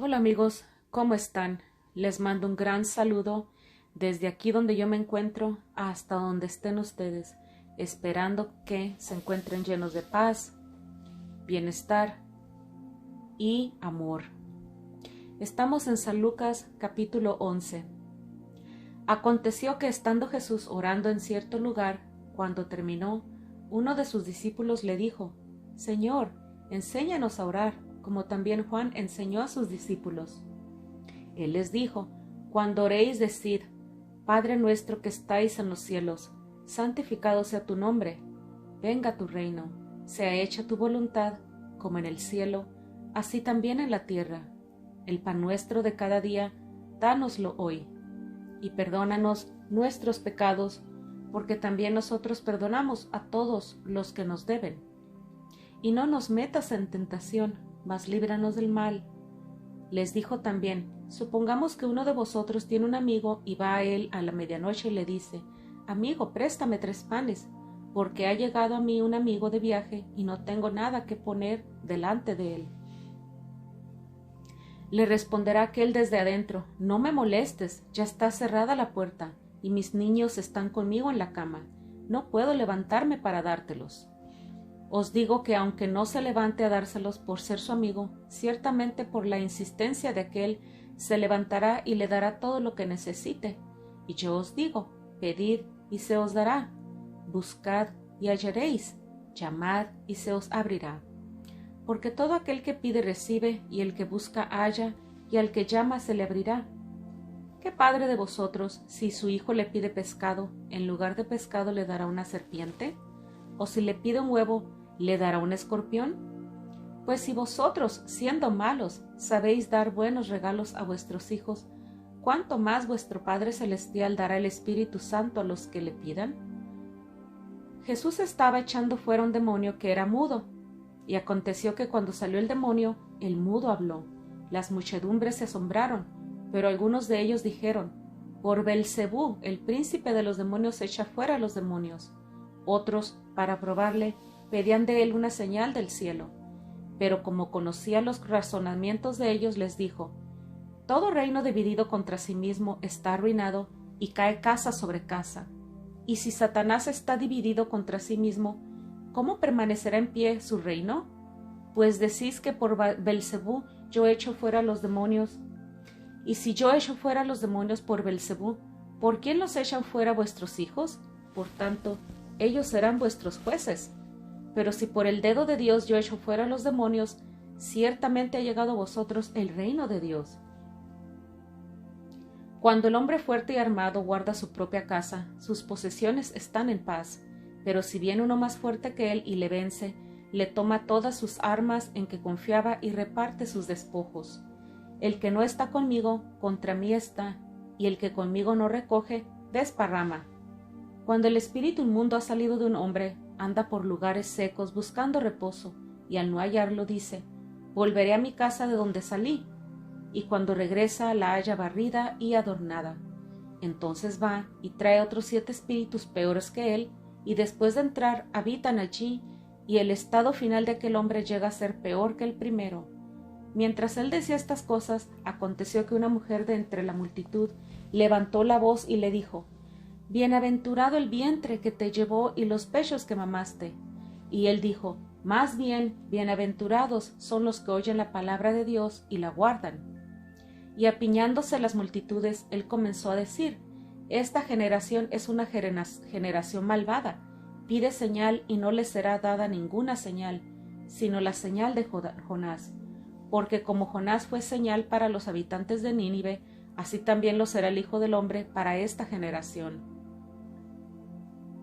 Hola amigos, ¿cómo están? Les mando un gran saludo desde aquí donde yo me encuentro hasta donde estén ustedes, esperando que se encuentren llenos de paz, bienestar y amor. Estamos en San Lucas capítulo 11. Aconteció que estando Jesús orando en cierto lugar, cuando terminó, uno de sus discípulos le dijo: Señor, enséñanos a orar, como también Juan enseñó a sus discípulos. Él les dijo: Cuando oréis, decid: Padre nuestro que estáis en los cielos, santificado sea tu nombre, venga tu reino, sea hecha tu voluntad, como en el cielo, así también en la tierra. El pan nuestro de cada día, dánoslo hoy, y perdónanos nuestros pecados, porque también nosotros perdonamos a todos los que nos deben. Y no nos metas en tentación, mas líbranos del mal. Les dijo también: Supongamos que uno de vosotros tiene un amigo y va a él a la medianoche y le dice: Amigo, préstame 3 panes, porque ha llegado a mí un amigo de viaje y no tengo nada que poner delante de él. Le responderá aquel desde adentro: No me molestes, ya está cerrada la puerta, y mis niños están conmigo en la cama, no puedo levantarme para dártelos. Os digo que aunque no se levante a dárselos por ser su amigo, ciertamente por la insistencia de aquel se levantará y le dará todo lo que necesite. Y yo os digo: pedid y se os dará, buscad y hallaréis, llamad y se os abrirá. Porque todo aquel que pide recibe, y el que busca halla, y al que llama se le abrirá. ¿Qué padre de vosotros, si su hijo le pide pescado, en lugar de pescado le dará una serpiente? ¿O si le pide un huevo, le dará un escorpión? Pues si vosotros, siendo malos, sabéis dar buenos regalos a vuestros hijos, ¿cuánto más vuestro Padre Celestial dará el Espíritu Santo a los que le pidan? Jesús estaba echando fuera un demonio que era mudo, y aconteció que cuando salió el demonio, el mudo habló. Las muchedumbres se asombraron, pero algunos de ellos dijeron: Por Beelzebú, el príncipe de los demonios, echa fuera a los demonios. Otros, para probarle, pedían de él una señal del cielo. Pero como conocía los razonamientos de ellos, les dijo: Todo reino dividido contra sí mismo está arruinado, y cae casa sobre casa. Y si Satanás está dividido contra sí mismo, ¿cómo permanecerá en pie su reino? Pues decís que por Beelzebú yo echo fuera a los demonios. Y si yo echo fuera a los demonios por Beelzebú, ¿por quién los echan fuera vuestros hijos? Por tanto, ellos serán vuestros jueces. Pero si por el dedo de Dios yo echo fuera a los demonios, ciertamente ha llegado a vosotros el reino de Dios. Cuando el hombre fuerte y armado guarda su propia casa, sus posesiones están en paz. Pero si viene uno más fuerte que él y le vence, le toma todas sus armas en que confiaba y reparte sus despojos. El que no está conmigo, contra mí está, y el que conmigo no recoge, desparrama. Cuando el espíritu inmundo ha salido de un hombre, anda por lugares secos buscando reposo, y al no hallarlo dice: Volveré a mi casa de donde salí. Y cuando regresa la halla barrida y adornada. Entonces va y trae otros 7 espíritus peores que él, y después de entrar habitan allí, y el estado final de aquel hombre llega a ser peor que el primero. Mientras él decía estas cosas, aconteció que una mujer de entre la multitud levantó la voz y le dijo: Bienaventurado el vientre que te llevó y los pechos que mamaste. Y él dijo: Más bien, bienaventurados son los que oyen la palabra de Dios y la guardan. Y apiñándose las multitudes, él comenzó a decir: Esta generación es una generación malvada. Pide señal y no le será dada ninguna señal, sino la señal de Jonás. Porque como Jonás fue señal para los habitantes de Nínive, así también lo será el Hijo del Hombre para esta generación.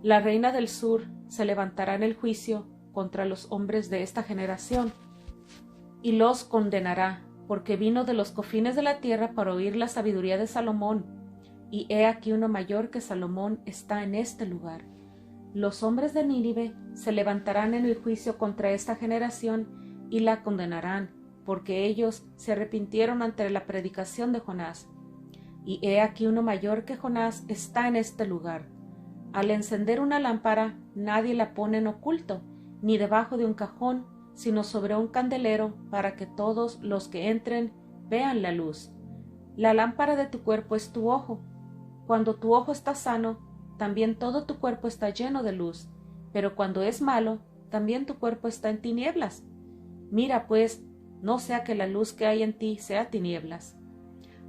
La reina del sur se levantará en el juicio contra los hombres de esta generación, y los condenará, porque vino de los confines de la tierra para oír la sabiduría de Salomón, y he aquí uno mayor que Salomón está en este lugar. Los hombres de Nínive se levantarán en el juicio contra esta generación y la condenarán, porque ellos se arrepintieron ante la predicación de Jonás. Y he aquí uno mayor que Jonás está en este lugar. Al encender una lámpara, nadie la pone en oculto, ni debajo de un cajón, sino sobre un candelero, para que todos los que entren vean la luz. La lámpara de tu cuerpo es tu ojo. Cuando tu ojo está sano, también todo tu cuerpo está lleno de luz, pero cuando es malo, también tu cuerpo está en tinieblas. Mira, pues, no sea que la luz que hay en ti sea tinieblas.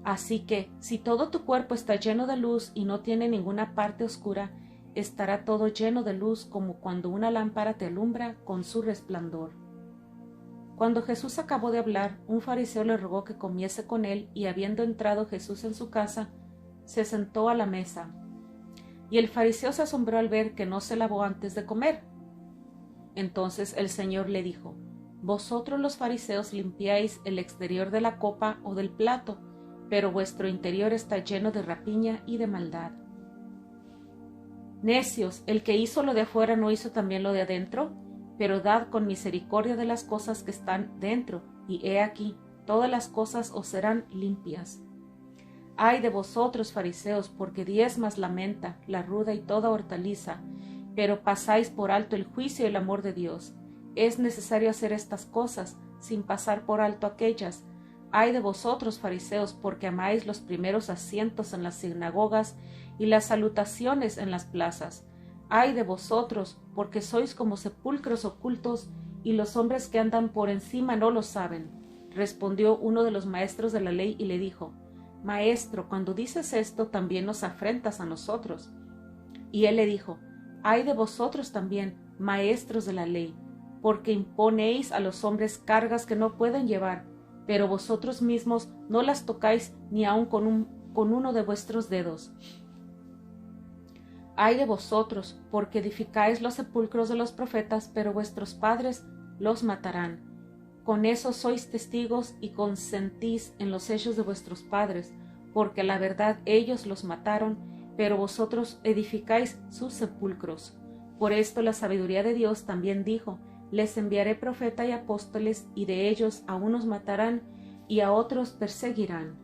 Así que, si todo tu cuerpo está lleno de luz y no tiene ninguna parte oscura, estará todo lleno de luz como cuando una lámpara te alumbra con su resplandor. Cuando Jesús acabó de hablar, un fariseo le rogó que comiese con él, y habiendo entrado Jesús en su casa, se sentó a la mesa. Y el fariseo se asombró al ver que no se lavó antes de comer. Entonces el Señor le dijo: Vosotros los fariseos limpiáis el exterior de la copa o del plato, pero vuestro interior está lleno de rapiña y de maldad. Necios, el que hizo lo de afuera no hizo también lo de adentro, pero dad con misericordia de las cosas que están dentro, y he aquí, todas las cosas os serán limpias. Ay de vosotros, fariseos, porque diezmas la menta, la ruda y toda hortaliza, pero pasáis por alto el juicio y el amor de Dios. Es necesario hacer estas cosas, sin pasar por alto aquellas. Ay de vosotros, fariseos, porque amáis los primeros asientos en las sinagogas y las salutaciones en las plazas. Ay de vosotros, porque sois como sepulcros ocultos, y los hombres que andan por encima no lo saben. Respondió uno de los maestros de la ley y le dijo: Maestro, cuando dices esto, también nos afrentas a nosotros. Y él le dijo: Ay de vosotros también, maestros de la ley, porque imponéis a los hombres cargas que no pueden llevar, pero vosotros mismos no las tocáis ni aun con uno de vuestros dedos. Ay de vosotros, porque edificáis los sepulcros de los profetas, pero vuestros padres los matarán. Con eso sois testigos y consentís en los hechos de vuestros padres, porque la verdad ellos los mataron, pero vosotros edificáis sus sepulcros. Por esto la sabiduría de Dios también dijo: Les enviaré profeta y apóstoles, y de ellos a unos matarán y a otros perseguirán,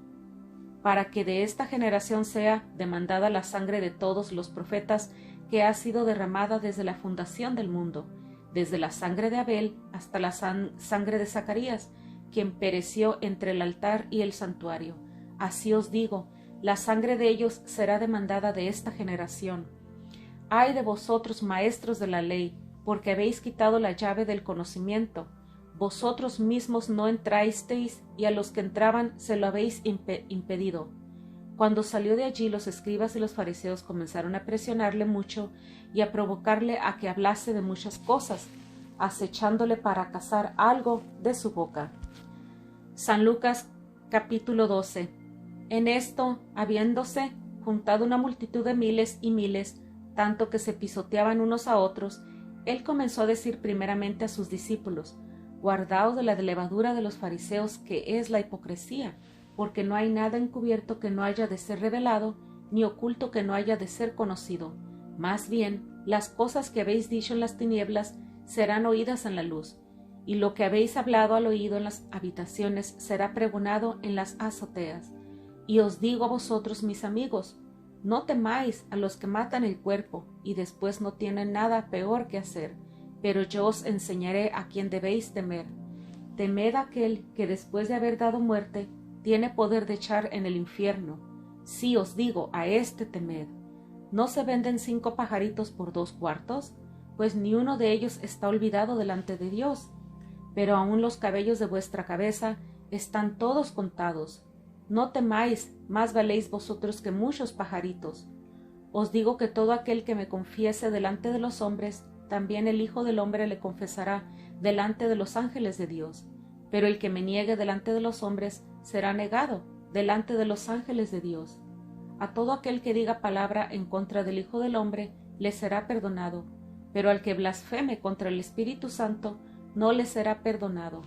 para que de esta generación sea demandada la sangre de todos los profetas que ha sido derramada desde la fundación del mundo, desde la sangre de Abel hasta la sangre de Zacarías, quien pereció entre el altar y el santuario. Así os digo, la sangre de ellos será demandada de esta generación. Ay de vosotros, maestros de la ley, porque habéis quitado la llave del conocimiento. Vosotros mismos no entrasteis, y a los que entraban se lo habéis impedido. Cuando salió de allí, los escribas y los fariseos comenzaron a presionarle mucho y a provocarle a que hablase de muchas cosas, acechándole para cazar algo de su boca. San Lucas capítulo 12. En esto, habiéndose juntado una multitud de miles y miles, tanto que se pisoteaban unos a otros, él comenzó a decir primeramente a sus discípulos: Guardaos de la levadura de los fariseos, que es la hipocresía, porque no hay nada encubierto que no haya de ser revelado, ni oculto que no haya de ser conocido. Más bien, las cosas que habéis dicho en las tinieblas serán oídas en la luz, y lo que habéis hablado al oído en las habitaciones será pregonado en las azoteas. Y os digo a vosotros, mis amigos, no temáis a los que matan el cuerpo, y después no tienen nada peor que hacer, pero yo os enseñaré a quién debéis temer. Temed a aquel que después de haber dado muerte, tiene poder de echar en el infierno. Sí os digo, a éste temed. ¿No se venden 5 pajaritos por 2 cuartos? Pues ni uno de ellos está olvidado delante de Dios. Pero aun los cabellos de vuestra cabeza están todos contados. No temáis, más valéis vosotros que muchos pajaritos. Os digo que todo aquel que me confiese delante de los hombres, también el Hijo del Hombre le confesará delante de los ángeles de Dios. Pero el que me niegue delante de los hombres será negado delante de los ángeles de Dios. A todo aquel que diga palabra en contra del Hijo del Hombre le será perdonado, pero al que blasfeme contra el Espíritu Santo no le será perdonado.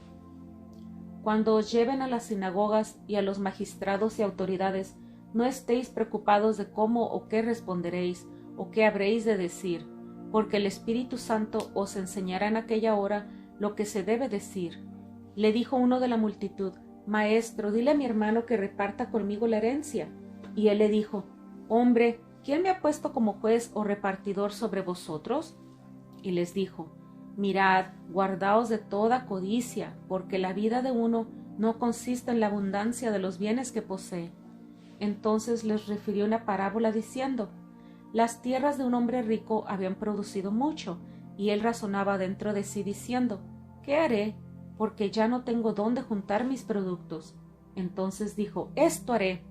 Cuando os lleven a las sinagogas y a los magistrados y autoridades, no estéis preocupados de cómo o qué responderéis o qué habréis de decir, porque el Espíritu Santo os enseñará en aquella hora lo que se debe decir. Le dijo uno de la multitud: Maestro, dile a mi hermano que reparta conmigo la herencia. Y él le dijo: Hombre, ¿quién me ha puesto como juez o repartidor sobre vosotros? Y les dijo: Mirad, guardaos de toda codicia, porque la vida de uno no consiste en la abundancia de los bienes que posee. Entonces les refirió una parábola diciendo: las tierras de un hombre rico habían producido mucho, y él razonaba dentro de sí diciendo: ¿qué haré? Porque ya no tengo dónde juntar mis productos. Entonces dijo: esto haré: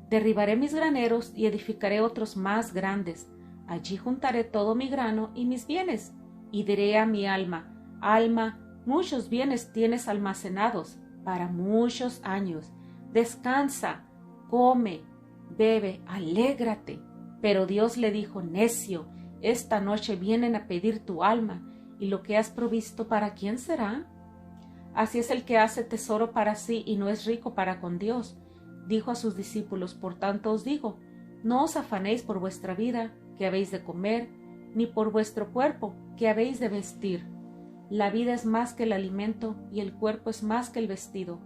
derribaré mis graneros y edificaré otros más grandes. Allí juntaré todo mi grano y mis bienes, y diré a mi alma: alma, muchos bienes tienes almacenados para muchos años. Descansa, come, bebe, alégrate. Pero Dios le dijo: necio, esta noche vienen a pedir tu alma, y lo que has provisto, ¿para quién será? Así es el que hace tesoro para sí y no es rico para con Dios. Dijo a sus discípulos: por tanto os digo, no os afanéis por vuestra vida, que habéis de comer, ni por vuestro cuerpo, que habéis de vestir. La vida es más que el alimento, y el cuerpo es más que el vestido.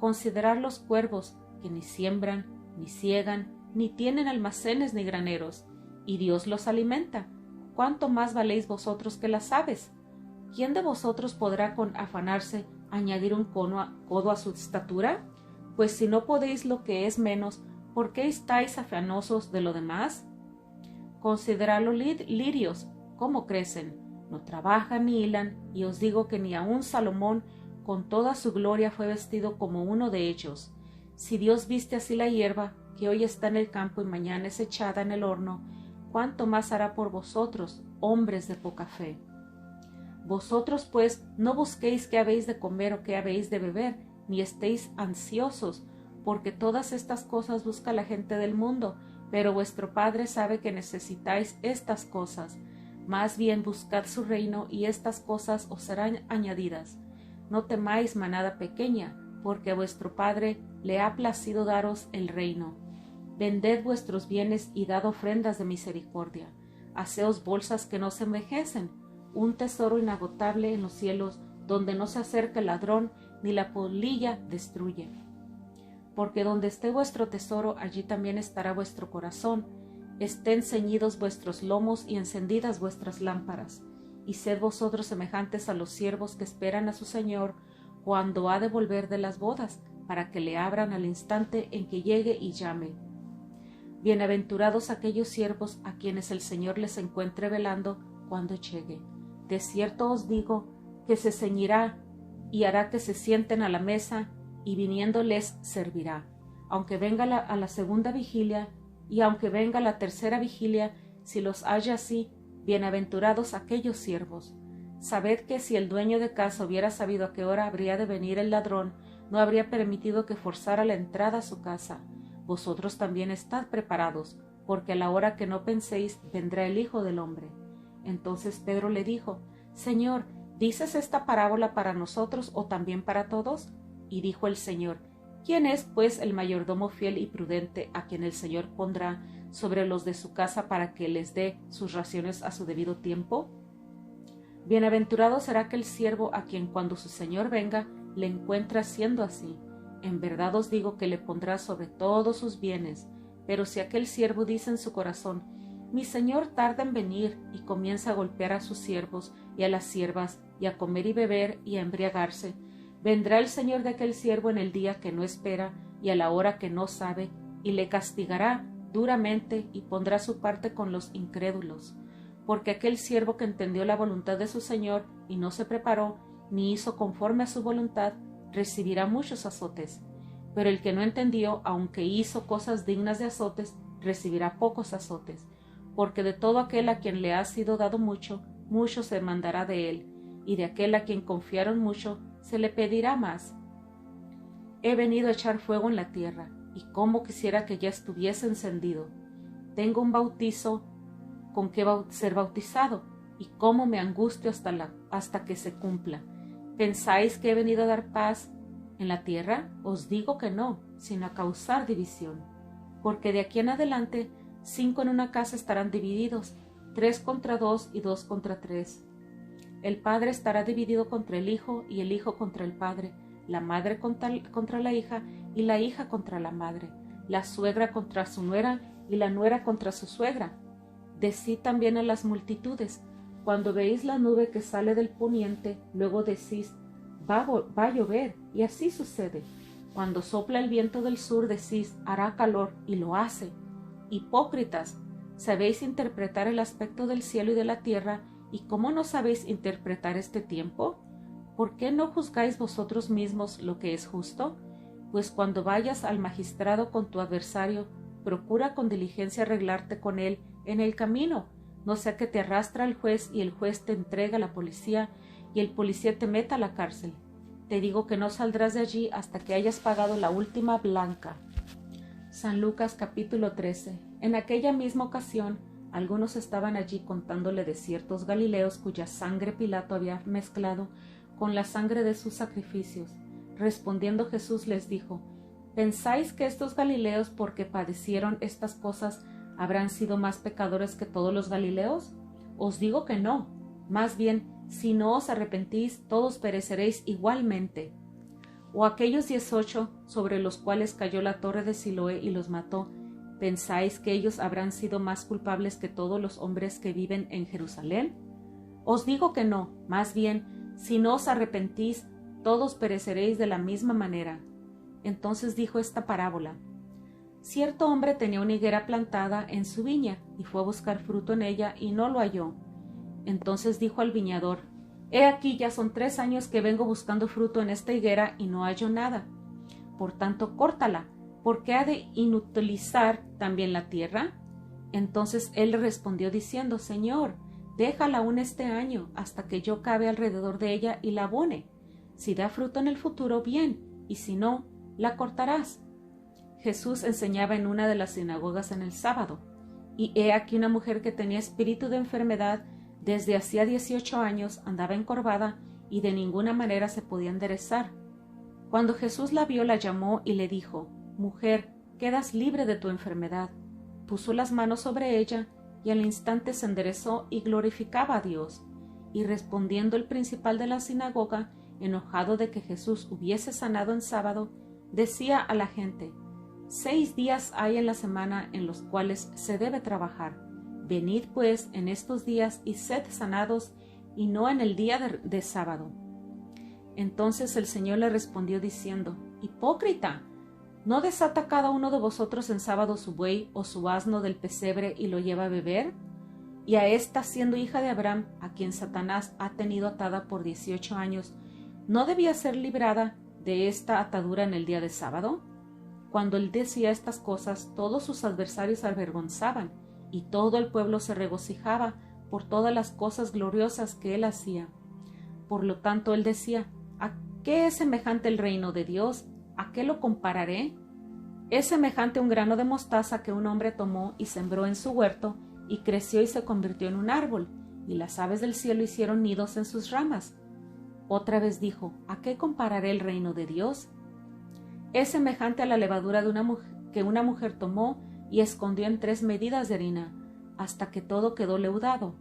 Considerad los cuervos, que ni siembran, ni siegan, ni tienen almacenes ni graneros, y Dios los alimenta. ¿Cuánto más valéis vosotros que las aves? ¿Quién de vosotros podrá con afanarse añadir un codo a su estatura? Pues si no podéis lo que es menos, ¿por qué estáis afanosos de lo demás? Considerad los lirios, cómo crecen, no trabajan ni hilan, y os digo que ni aun Salomón con toda su gloria fue vestido como uno de ellos. Si Dios viste así la hierba, que hoy está en el campo y mañana es echada en el horno, ¿cuánto más hará por vosotros, hombres de poca fe? Vosotros pues no busquéis qué habéis de comer o qué habéis de beber, ni estéis ansiosos, porque todas estas cosas busca la gente del mundo, pero vuestro Padre sabe que necesitáis estas cosas. Más bien buscad su reino, y estas cosas os serán añadidas. No temáis, manada pequeña, porque a vuestro Padre le ha placido daros el reino. Vended vuestros bienes y dad ofrendas de misericordia. Haceos bolsas que no se envejecen, un tesoro inagotable en los cielos, donde no se acerca el ladrón ni la polilla destruye. Porque donde esté vuestro tesoro, allí también estará vuestro corazón. Estén ceñidos vuestros lomos y encendidas vuestras lámparas. Y sed vosotros semejantes a los siervos que esperan a su Señor cuando ha de volver de las bodas, para que le abran al instante en que llegue y llame. Bienaventurados aquellos siervos a quienes el Señor les encuentre velando cuando llegue. De cierto os digo que se ceñirá y hará que se sienten a la mesa, y viniendo les servirá. Aunque venga a la segunda vigilia, y aunque venga la tercera vigilia, si los halla así, bienaventurados aquellos siervos. Sabed que si el dueño de casa hubiera sabido a qué hora habría de venir el ladrón, no habría permitido que forzara la entrada a su casa. Vosotros también estad preparados, porque a la hora que no penséis vendrá el Hijo del Hombre. Entonces Pedro le dijo: Señor, ¿dices esta parábola para nosotros o también para todos? Y dijo el Señor: ¿Quién es, pues, el mayordomo fiel y prudente a quien el Señor pondrá sobre los de su casa para que les dé sus raciones a su debido tiempo? Bienaventurado será aquel siervo a quien cuando su Señor venga le encuentre haciendo así. En verdad os digo que le pondrá sobre todos sus bienes. Pero si aquel siervo dice en su corazón: mi Señor tarda en venir, y comienza a golpear a sus siervos y a las siervas, y a comer y beber y a embriagarse, vendrá el Señor de aquel siervo en el día que no espera y a la hora que no sabe, y le castigará duramente y pondrá su parte con los incrédulos. Porque aquel siervo que entendió la voluntad de su Señor y no se preparó, ni hizo conforme a su voluntad, recibirá muchos azotes. Pero el que no entendió, aunque hizo cosas dignas de azotes, recibirá pocos azotes. Porque de todo aquel a quien le ha sido dado mucho, mucho se demandará de él, y de aquel a quien confiaron mucho, se le pedirá más. He venido a echar fuego en la tierra, y cómo quisiera que ya estuviese encendido. Tengo un bautizo con que ser bautizado, y cómo me angustio hasta que se cumpla. ¿Pensáis que he venido a dar paz en la tierra? Os digo que no, sino a causar división. Porque de aquí en adelante 5 en una casa estarán divididos, 3 contra 2 y 2 contra 3. El padre estará dividido contra el hijo y el hijo contra el padre, la madre contra la hija y la hija contra la madre, la suegra contra su nuera y la nuera contra su suegra. Decid también a las multitudes: cuando veis la nube que sale del poniente, luego decís: va a llover, y así sucede. Cuando sopla el viento del sur decís, hará calor, y lo hace. Hipócritas, ¿sabéis interpretar el aspecto del cielo y de la tierra, y cómo no sabéis interpretar este tiempo? ¿Por qué no juzgáis vosotros mismos lo que es justo? Pues cuando vayas al magistrado con tu adversario, procura con diligencia arreglarte con él en el camino, no sea que te arrastre al juez y el juez te entregue a la policía y el policía te meta a la cárcel. Te digo que no saldrás de allí hasta que hayas pagado la última blanca. San Lucas capítulo 13. En aquella misma ocasión, algunos estaban allí contándole de ciertos galileos cuya sangre Pilato había mezclado con la sangre de sus sacrificios. Respondiendo Jesús les dijo, ¿pensáis que estos galileos, porque padecieron estas cosas, habrán sido más pecadores que todos los galileos? Os digo que no. Más bien, si no os arrepentís, todos pereceréis igualmente. O aquellos 18 sobre los cuales cayó la torre de Siloé y los mató, ¿pensáis que ellos habrán sido más culpables que todos los hombres que viven en Jerusalén? Os digo que no. Más bien, si no os arrepentís, todos pereceréis de la misma manera. Entonces dijo esta parábola. Cierto hombre tenía una higuera plantada en su viña, y fue a buscar fruto en ella, y no lo halló. Entonces dijo al viñador, He aquí ya son 3 años que vengo buscando fruto en esta higuera, y no hallo nada. Por tanto, córtala, porque ha de inutilizar también la tierra. Entonces él le respondió diciendo, Señor, déjala aún este año, hasta que yo cabe alrededor de ella y la abone. Si da fruto en el futuro, bien, y si no, la cortarás. Jesús enseñaba en una de las sinagogas en el sábado, y he aquí una mujer que tenía espíritu de enfermedad desde hacía 18 años, andaba encorvada y de ninguna manera se podía enderezar. Cuando Jesús la vio, la llamó y le dijo, Mujer, quedas libre de tu enfermedad. Puso las manos sobre ella, y al instante se enderezó y glorificaba a Dios. Y respondiendo el principal de la sinagoga, enojado de que Jesús hubiese sanado en sábado, decía a la gente, 6 días hay en la semana en los cuales se debe trabajar. Venid pues en estos días y sed sanados, y no en el día de sábado. Entonces el Señor le respondió diciendo, Hipócrita, ¿no desata cada uno de vosotros en sábado su buey o su asno del pesebre y lo lleva a beber? Y a esta, siendo hija de Abraham, a quien Satanás ha tenido atada por 18 años, ¿no debía ser librada de esta atadura en el día de sábado? Cuando él decía estas cosas, todos sus adversarios se avergonzaban, y todo el pueblo se regocijaba por todas las cosas gloriosas que él hacía. Por lo tanto, él decía, ¿a qué es semejante el reino de Dios? ¿A qué lo compararé? Es semejante a un grano de mostaza que un hombre tomó y sembró en su huerto, y creció y se convirtió en un árbol, y las aves del cielo hicieron nidos en sus ramas. Otra vez dijo, ¿a qué compararé el reino de Dios? Es semejante a la levadura de una mujer tomó y escondió en 3 medidas de harina, hasta que todo quedó leudado.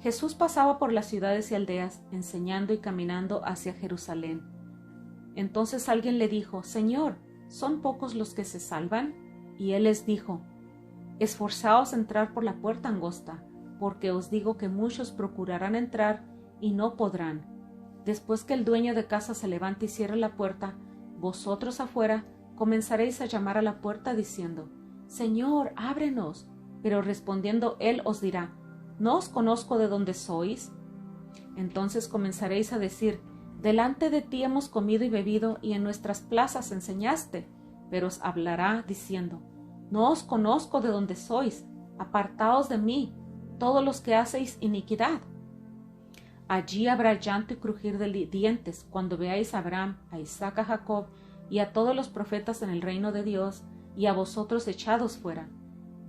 Jesús pasaba por las ciudades y aldeas, enseñando y caminando hacia Jerusalén. Entonces alguien le dijo, Señor, ¿son pocos los que se salvan? Y él les dijo, Esforzaos a entrar por la puerta angosta, porque os digo que muchos procurarán entrar y no podrán. Después que el dueño de casa se levante y cierre la puerta, vosotros afuera comenzaréis a llamar a la puerta diciendo, Señor, ábrenos. Pero respondiendo él os dirá, ¿no os conozco de dónde sois? Entonces comenzaréis a decir, delante de ti hemos comido y bebido, y en nuestras plazas enseñaste. Pero os hablará diciendo, no os conozco de dónde sois, apartaos de mí, todos los que hacéis iniquidad. Allí habrá llanto y crujir de dientes, cuando veáis a Abraham, a Isaac, a Jacob, y a todos los profetas en el reino de Dios, y a vosotros echados fuera.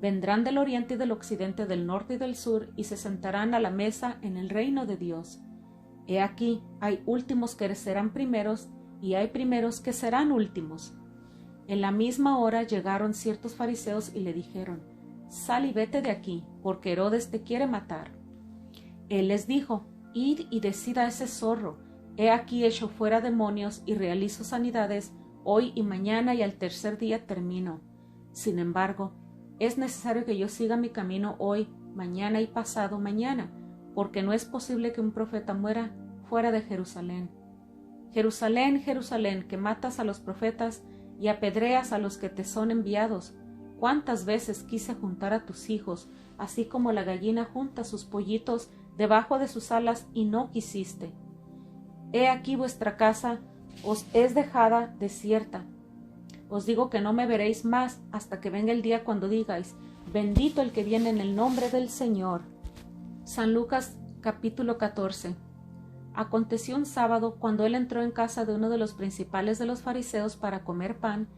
Vendrán del oriente y del occidente, del norte y del sur, y se sentarán a la mesa en el reino de Dios. He aquí, hay últimos que serán primeros, y hay primeros que serán últimos. En la misma hora llegaron ciertos fariseos y le dijeron, Sal y vete de aquí, porque Herodes te quiere matar. Él les dijo, Id y decid a ese zorro, he aquí echo fuera demonios y realizo sanidades, hoy y mañana, y al tercer día termino. Sin embargo, es necesario que yo siga mi camino hoy, mañana y pasado mañana, porque no es posible que un profeta muera fuera de Jerusalén. Jerusalén, Jerusalén, que matas a los profetas y apedreas a los que te son enviados. ¿Cuántas veces quise juntar a tus hijos, así como la gallina junta sus pollitos debajo de sus alas, y no quisiste? He aquí vuestra casa os es dejada desierta. Os digo que no me veréis más hasta que venga el día cuando digáis, bendito el que viene en el nombre del Señor. San Lucas capítulo 14. Aconteció un sábado, cuando él entró en casa de uno de los principales de los fariseos para comer pan,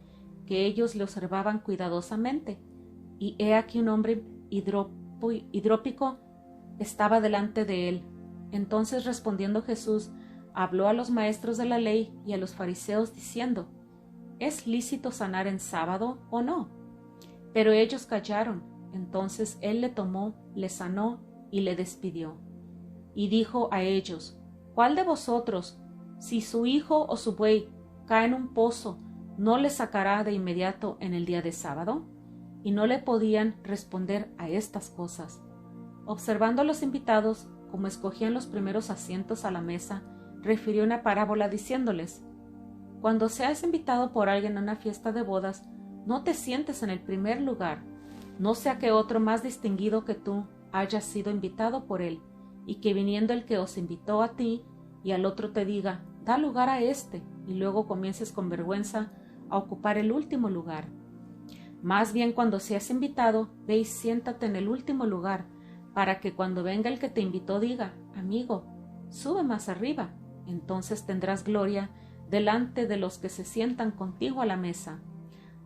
que ellos le observaban cuidadosamente, y he aquí un hombre hidrópico estaba delante de él. Entonces, respondiendo Jesús, habló a los maestros de la ley y a los fariseos diciendo, ¿es lícito sanar en sábado o no? Pero ellos callaron. Entonces él le tomó, le sanó y le despidió. Y dijo a ellos, ¿cuál de vosotros, si su hijo o su buey cae en un pozo, no le sacará de inmediato en el día de sábado? Y no le podían responder a estas cosas. Observando a los invitados, como escogían los primeros asientos a la mesa, refirió una parábola diciéndoles, cuando seas invitado por alguien a una fiesta de bodas, no te sientes en el primer lugar, no sea que otro más distinguido que tú haya sido invitado por él, y que viniendo el que os invitó a ti y al otro te diga, da lugar a éste, y luego comiences con vergüenza a ocupar el último lugar. Más bien, cuando seas invitado, ve y siéntate en el último lugar, para que cuando venga el que te invitó diga, amigo, sube más arriba, entonces tendrás gloria delante de los que se sientan contigo a la mesa.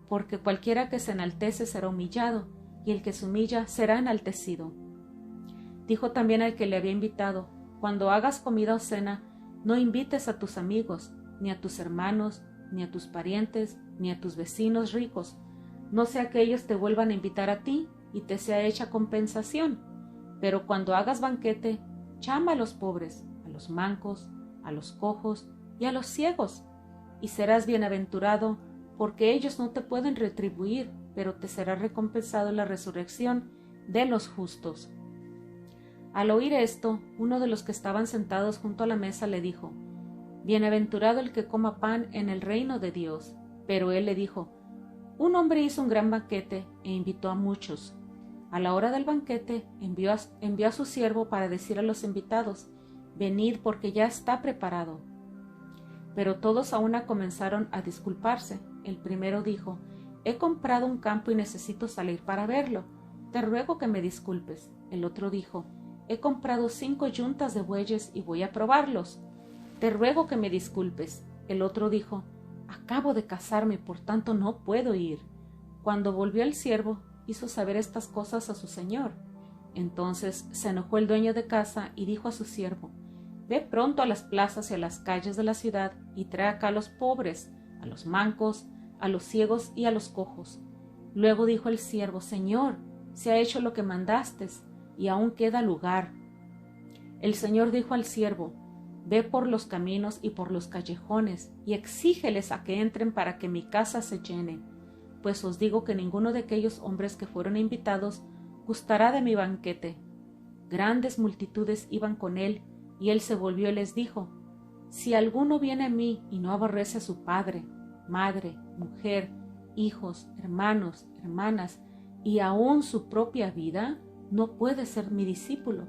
Porque cualquiera que se enaltece será humillado, y el que se humilla será enaltecido. Dijo también al que le había invitado, cuando hagas comida o cena, no invites a tus amigos, ni a tus hermanos, ni a tus parientes, ni a tus vecinos ricos, no sea que ellos te vuelvan a invitar a ti y te sea hecha compensación. Pero cuando hagas banquete, llama a los pobres, a los mancos, a los cojos y a los ciegos, y serás bienaventurado, porque ellos no te pueden retribuir, pero te será recompensado en la resurrección de los justos. Al oír esto, uno de los que estaban sentados junto a la mesa le dijo, bienaventurado el que coma pan en el reino de Dios. Pero él le dijo, un hombre hizo un gran banquete e invitó a muchos. A la hora del banquete envió a su siervo para decir a los invitados, venid porque ya está preparado. Pero todos a una comenzaron a disculparse. El primero dijo, he comprado un campo y necesito salir para verlo. Te ruego que me disculpes. El otro dijo, he comprado 5 yuntas de bueyes y voy a probarlos. Te ruego que me disculpes. El otro dijo, acabo de casarme, por tanto no puedo ir. Cuando volvió el siervo, hizo saber estas cosas a su señor. Entonces se enojó el dueño de casa y dijo a su siervo, ve pronto a las plazas y a las calles de la ciudad y trae acá a los pobres, a los mancos, a los ciegos y a los cojos. Luego dijo el siervo, Señor, se ha hecho lo que mandaste, y aún queda lugar. El señor dijo al siervo, ve por los caminos y por los callejones, y exígeles a que entren para que mi casa se llene, pues os digo que ninguno de aquellos hombres que fueron invitados gustará de mi banquete. Grandes multitudes iban con él, y él se volvió y les dijo, si alguno viene a mí y no aborrece a su padre, madre, mujer, hijos, hermanos, hermanas, y aun su propia vida, no puede ser mi discípulo.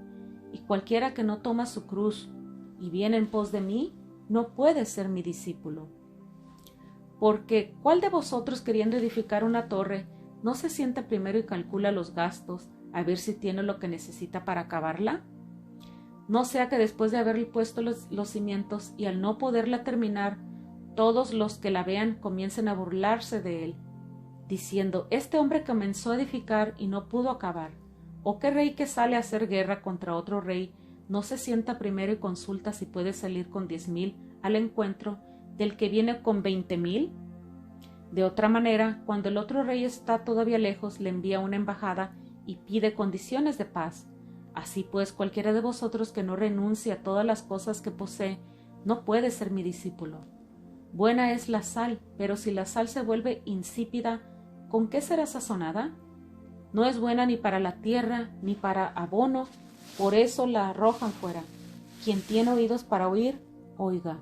Y cualquiera que no toma su cruz y viene en pos de mí, no puede ser mi discípulo. Porque, ¿cuál de vosotros, queriendo edificar una torre, no se sienta primero y calcula los gastos, a ver si tiene lo que necesita para acabarla? No sea que después de haberle puesto los cimientos y al no poderla terminar, todos los que la vean comiencen a burlarse de él, diciendo, este hombre comenzó a edificar y no pudo acabar. ¿O qué rey que sale a hacer guerra contra otro rey no se sienta primero y consulta si puede salir con 10,000 al encuentro del que viene con 20,000? De otra manera, cuando el otro rey está todavía lejos, le envía una embajada y pide condiciones de paz. Así pues, cualquiera de vosotros que no renuncie a todas las cosas que posee, no puede ser mi discípulo. Buena es la sal, pero si la sal se vuelve insípida, ¿con qué será sazonada? No es buena ni para la tierra, ni para abono, por eso la arrojan fuera. Quien tiene oídos para oír, oiga.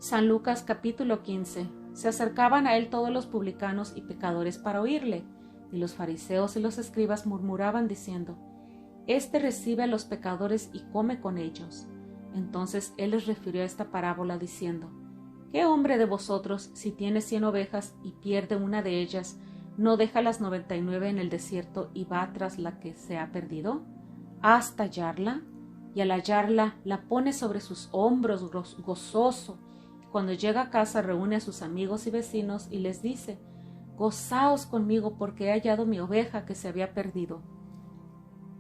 San Lucas capítulo 15. Se acercaban a él todos los publicanos y pecadores para oírle, y los fariseos y los escribas murmuraban diciendo: Este recibe a los pecadores y come con ellos. Entonces él les refirió esta parábola diciendo: ¿Qué hombre de vosotros, si tiene 100 ovejas y pierde una de ellas, no deja las 99 en el desierto y va tras la que se ha perdido, hasta hallarla? Y al hallarla, la pone sobre sus hombros gozoso. Cuando llega a casa, reúne a sus amigos y vecinos y les dice: Gozaos conmigo porque he hallado mi oveja que se había perdido.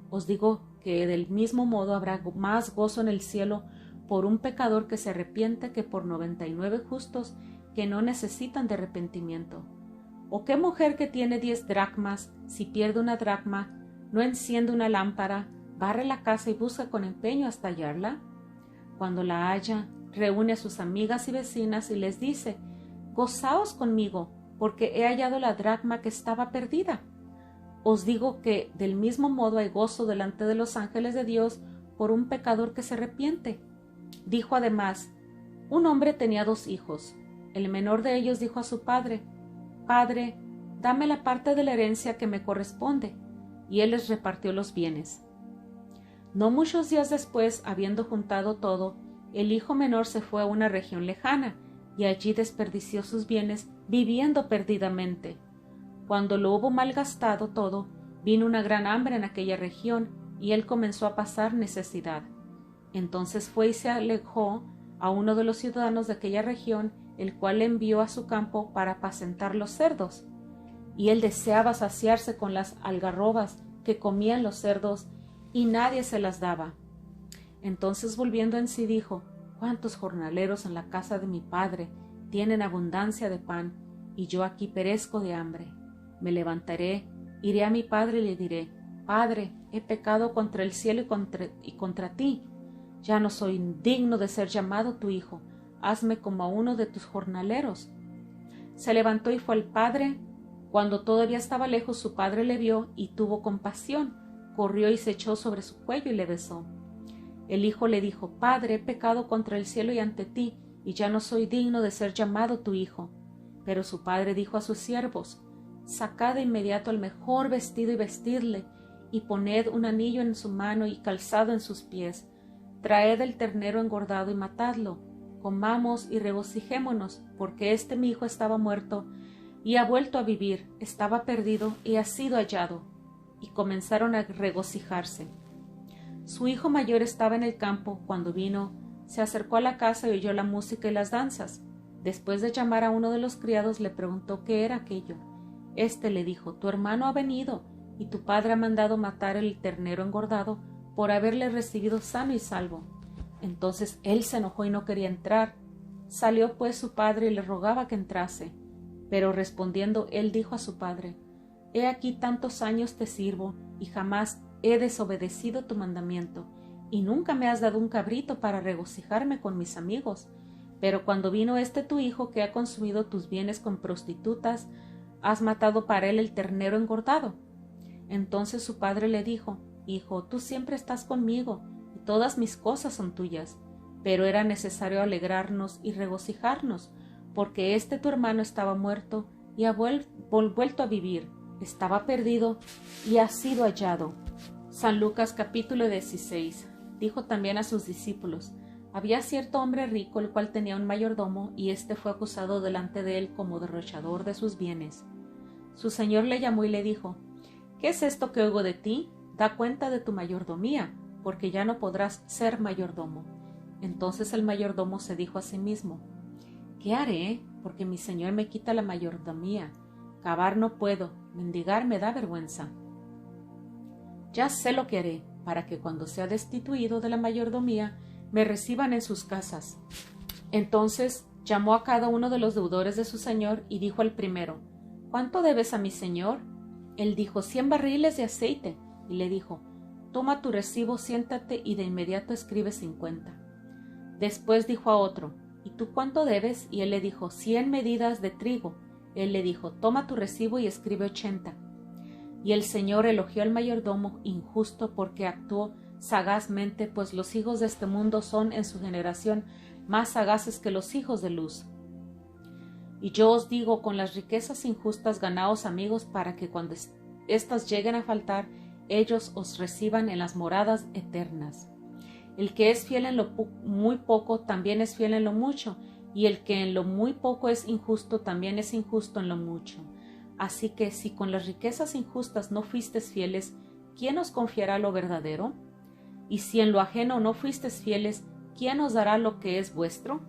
Os digo que del mismo modo habrá más gozo en el cielo por un pecador que se arrepiente que por 99 justos que no necesitan de arrepentimiento. ¿O qué mujer que tiene 10 dracmas, si pierde una dracma, no enciende una lámpara, barre la casa y busca con empeño hasta hallarla? Cuando la halla, reúne a sus amigas y vecinas y les dice: Gozaos conmigo, porque he hallado la dracma que estaba perdida. Os digo que del mismo modo hay gozo delante de los ángeles de Dios por un pecador que se arrepiente. Dijo además: Un hombre tenía 2 hijos. El menor de ellos dijo a su padre: Padre, dame la parte de la herencia que me corresponde. Y él les repartió los bienes. No muchos días después, habiendo juntado todo, el hijo menor se fue a una región lejana, y allí desperdició sus bienes, viviendo perdidamente. Cuando lo hubo malgastado todo, vino una gran hambre en aquella región, y él comenzó a pasar necesidad. Entonces fue y se alejó a uno de los ciudadanos de aquella región, el cual le envió a su campo para apacentar los cerdos. Y él deseaba saciarse con las algarrobas que comían los cerdos, y nadie se las daba. Entonces volviendo en sí dijo: ¿Cuántos jornaleros en la casa de mi padre tienen abundancia de pan, y yo aquí perezco de hambre? Me levantaré, iré a mi padre y le diré: Padre, he pecado contra el cielo y contra ti. Ya no soy digno de ser llamado tu hijo. Hazme como a uno de tus jornaleros. Se levantó y fue al padre. Cuando todavía estaba lejos, su padre le vio y tuvo compasión. Corrió y se echó sobre su cuello y le besó. El hijo le dijo: Padre, he pecado contra el cielo y ante ti, y ya no soy digno de ser llamado tu hijo. Pero su padre dijo a sus siervos: Sacad de inmediato el mejor vestido y vestidle, y poned un anillo en su mano y calzado en sus pies. Traed el ternero engordado y matadlo. Comamos y regocijémonos, porque mi hijo estaba muerto y ha vuelto a vivir, estaba perdido y ha sido hallado. Y comenzaron a regocijarse. Su hijo mayor estaba en el campo. Cuando vino, se acercó a la casa y oyó la música y las danzas. Después de llamar a uno de los criados, le preguntó qué era aquello. Este le dijo: Tu hermano ha venido, y tu padre ha mandado matar el ternero engordado por haberle recibido sano y salvo. Entonces él se enojó y no quería entrar. Salió pues su padre y le rogaba que entrase. Pero respondiendo él dijo a su padre: He aquí tantos años te sirvo, y jamás he desobedecido tu mandamiento, y nunca me has dado un cabrito para regocijarme con mis amigos. Pero cuando vino tu hijo que ha consumido tus bienes con prostitutas, has matado para él el ternero engordado. Entonces su padre le dijo: Hijo, tú siempre estás conmigo, y todas mis cosas son tuyas. Pero era necesario alegrarnos y regocijarnos, porque tu hermano estaba muerto y ha vuelto a vivir, estaba perdido y ha sido hallado. San Lucas capítulo 16. Dijo también a sus discípulos: Había cierto hombre rico, el cual tenía un mayordomo, y éste fue acusado delante de él como derrochador de sus bienes. Su señor le llamó y le dijo: ¿Qué es esto que oigo de ti? Da cuenta de tu mayordomía, porque ya no podrás ser mayordomo. Entonces el mayordomo se dijo a sí mismo: ¿Qué haré? Porque mi señor me quita la mayordomía. Cavar no puedo, mendigar me da vergüenza. Ya sé lo que haré, para que cuando sea destituido de la mayordomía, me reciban en sus casas. Entonces llamó a cada uno de los deudores de su señor y dijo al primero: ¿Cuánto debes a mi señor? Él dijo: 100 barriles de aceite. Y le dijo: Toma tu recibo, siéntate y de inmediato escribe 50. Después dijo a otro: ¿Y tú cuánto debes? Y él le dijo: 100 medidas de trigo. Él le dijo: Toma tu recibo y escribe 80. Y el señor elogió al mayordomo injusto porque actuó sagazmente, pues los hijos de este mundo son en su generación más sagaces que los hijos de luz. Y yo os digo, con las riquezas injustas ganaos amigos, para que cuando éstas lleguen a faltar, ellos os reciban en las moradas eternas. El que es fiel en lo muy poco, también es fiel en lo mucho, y el que en lo muy poco es injusto, también es injusto en lo mucho. Así que si con las riquezas injustas no fuisteis fieles, ¿quién os confiará lo verdadero? Y si en lo ajeno no fuisteis fieles, ¿quién os dará lo que es vuestro?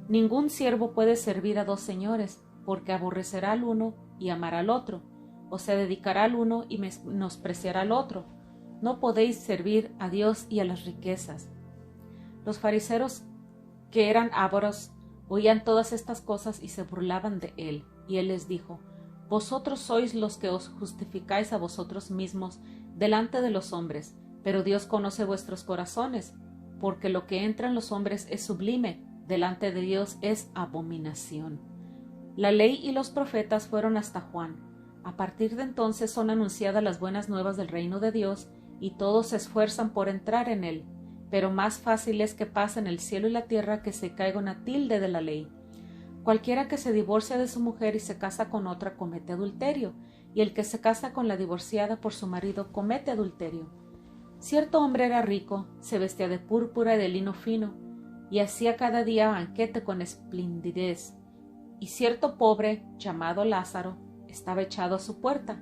Ningún siervo puede servir a dos señores, porque aborrecerá al uno y amará al otro, o se dedicará al uno y menospreciará al otro. No podéis servir a Dios y a las riquezas. Los fariseos, que eran ávaros, oían todas estas cosas y se burlaban de él. Y él les dijo: Vosotros sois los que os justificáis a vosotros mismos delante de los hombres, pero Dios conoce vuestros corazones, porque lo que entra en los hombres es sublime, delante de Dios es abominación. La ley y los profetas fueron hasta Juan. A partir de entonces son anunciadas las buenas nuevas del reino de Dios, y todos se esfuerzan por entrar en él, pero más fácil es que pasen el cielo y la tierra que se caiga una tilde de la ley. Cualquiera que se divorcia de su mujer y se casa con otra comete adulterio, y el que se casa con la divorciada por su marido comete adulterio. Cierto hombre era rico, se vestía de púrpura y de lino fino, y hacía cada día banquete con esplendidez. Y cierto pobre, llamado Lázaro, estaba echado a su puerta,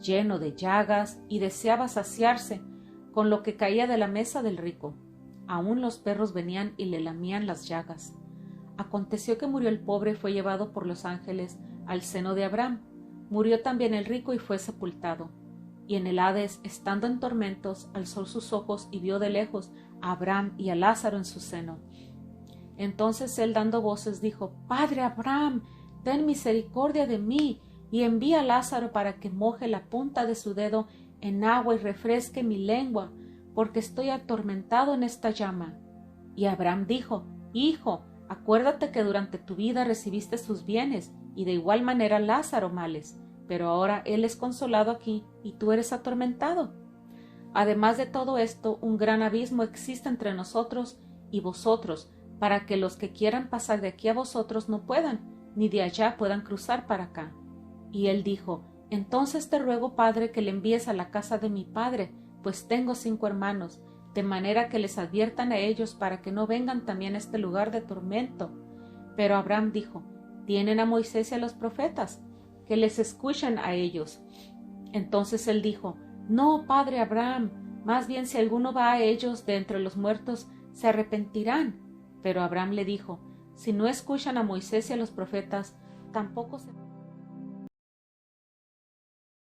lleno de llagas, y deseaba saciarse con lo que caía de la mesa del rico. Aún los perros venían y le lamían las llagas. Aconteció que murió el pobre y fue llevado por los ángeles al seno de Abraham. Murió también el rico y fue sepultado. Y en el Hades, estando en tormentos, alzó sus ojos y vio de lejos a Abraham y a Lázaro en su seno. Entonces él, dando voces, dijo: Padre Abraham, ten misericordia de mí, y envía a Lázaro para que moje la punta de su dedo en agua y refresque mi lengua, porque estoy atormentado en esta llama. Y Abraham dijo: Hijo, acuérdate que durante tu vida recibiste sus bienes, y de igual manera Lázaro males, pero ahora él es consolado aquí, y tú eres atormentado. Además de todo esto, un gran abismo existe entre nosotros y vosotros, para que los que quieran pasar de aquí a vosotros no puedan, ni de allá puedan cruzar para acá. Y él dijo: Entonces te ruego, Padre, que le envíes a la casa de mi padre, pues tengo 5 hermanos, de manera que les adviertan a ellos para que no vengan también a este lugar de tormento. Pero Abraham dijo: Tienen a Moisés y a los profetas, que les escuchen a ellos. Entonces él dijo: No, Padre Abraham, más bien si alguno va a ellos de entre los muertos, se arrepentirán. Pero Abraham le dijo: Si no escuchan a Moisés y a los profetas, tampoco se